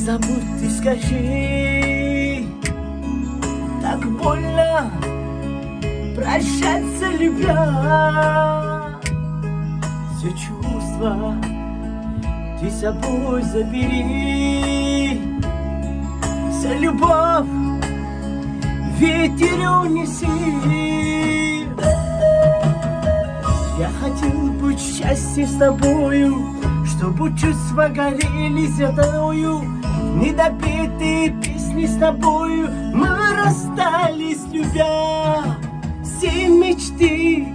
забудь, ты скажи. Так больно прощаться, любя. Все чувства ты с собой забери. Вся любовь ветер унеси. Я хотел быть счастье с тобою, чтобы чувства горели золотою. Недопетые песни с тобою мы расстались, любя. Все мечты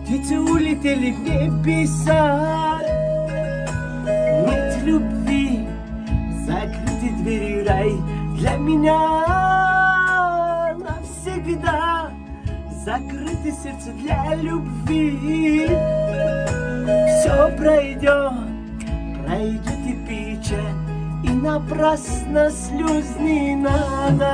птицы улетели в небеса. Нет любви, закрыты двери в рай для меня навсегда. Закрыто сердце для любви. Все пройдет, пройдет и печаль, и напрасно слез не надо.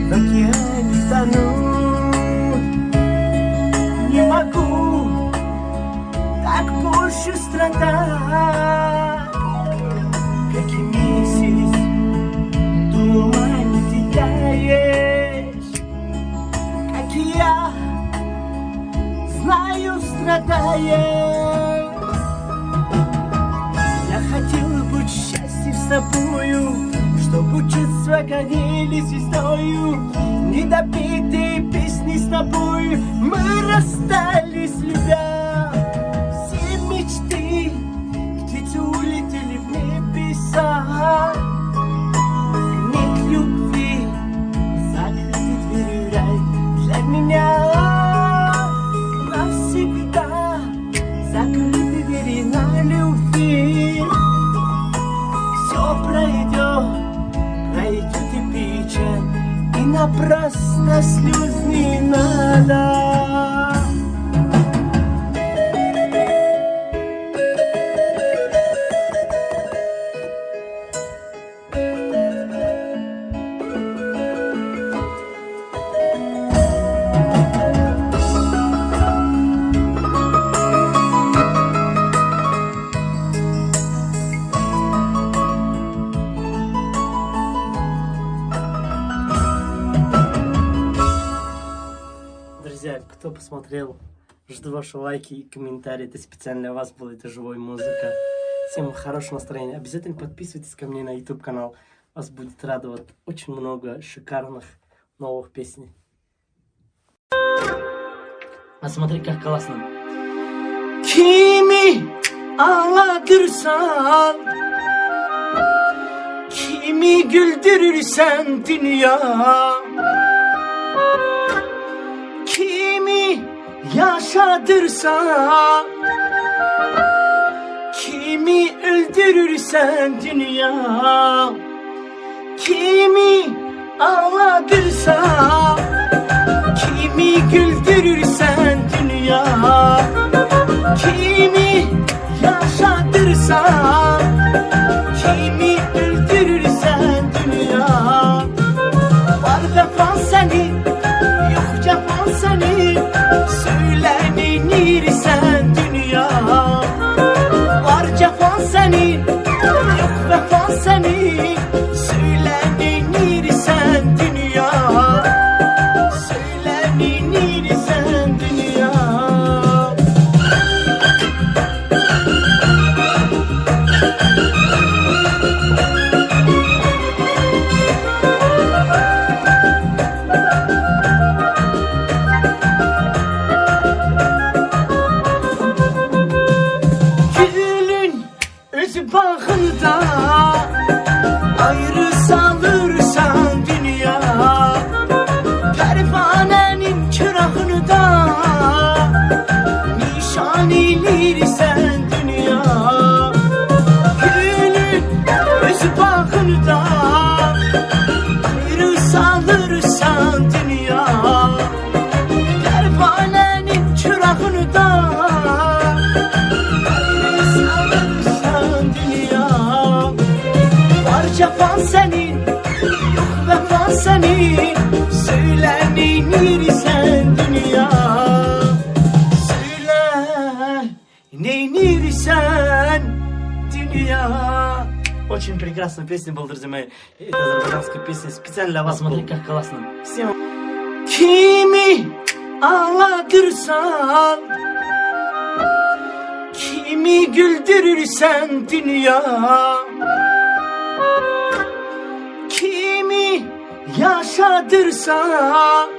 В океане тонуть не могу, так больше страдать. Как и месяц в тумане теряешь, как и я знаю, страдаешь. Я хотела быть счастлив с тобою, чтобы чувства горели звездою. Недопетые песни с тобой мы расстались, любя. Все мечты птицы улетели в небеса. Нет любви, закрыты двери в рай для меня навсегда. Закрыты двери на любви. Все пройдет, пройдет и печаль, и напрасно слез не надо. Друзья, кто посмотрел, жду ваши лайки и комментарии. Это специально для вас было, это живая музыка. Всем хорошего настроения. Обязательно подписывайтесь ко мне на YouTube канал. Вас будет радовать очень много шикарных новых песен. А смотри, как классно. Kimi ağlatırsan, kimi güldürürsen dünya, kimi yaşatırsan, kimi öldürürsen dünya, kimi ağlatırsan, kimi güldürürsen dünya, kimi yaşatırsan, kimi öldürürsen dünya. Var vefan senin, yok cefan senin, söylenirsen dünya. Var cefan senin, yok vefan senin, söylenirsen dünya. Söylenirsen dünya. çırağını da salırsan dünya. Var cefan senin, yok vefan senin. Söyle neynirsen dünya. Söyle neynirsen dünya. Очень прекрасная песня была, друзья мои. Это азербайджанская песня специально для вас. Посмотри, как классно. Всем. Kimi ağlatırsan, kimi güldürürsen dünya. Kimi yaşatırsan,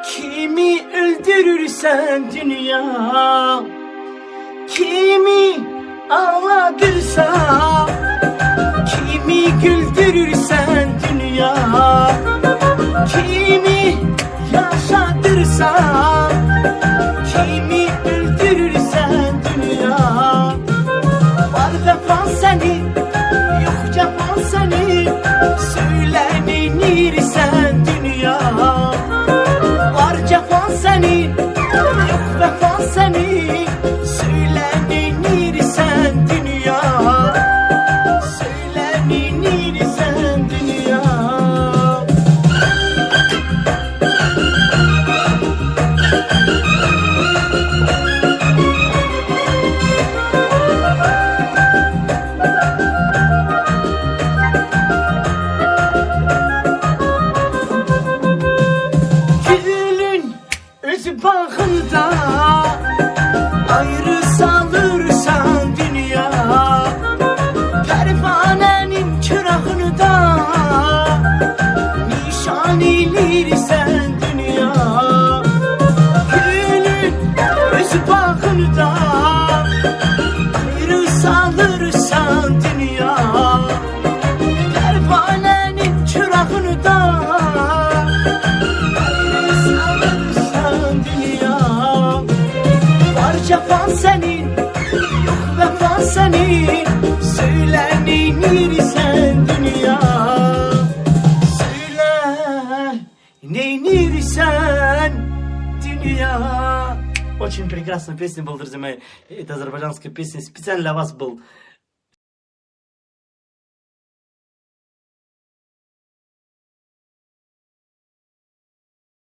kimi öldürürsen dünya. Kimi ağlatırsan, kimi güldürürsen dünya. Kimi yaşatırsan, kimi öldürürsen dünya. Var vefan senin, yok cefan senin. Söyle neynirsen dünya. Var cefan senin, yok vefan senin. Söyle neynirsen dünya. Söyle neynirsen dünya. Gülün öz bağında ayrı salırsan dünya. Pervanenin çırağını da nişan eylirsen dünya. Gülün öz bağında ayrı salırsan dünya. Pervanenin çırağını da salırsan dünya. Var cefan senin, yok vefan senin. Söyle neynirsen dünya. Söyle neynirsen dünya. Очень прекрасная песня была, друзья мои. Это азербайджанская песня специально для вас был.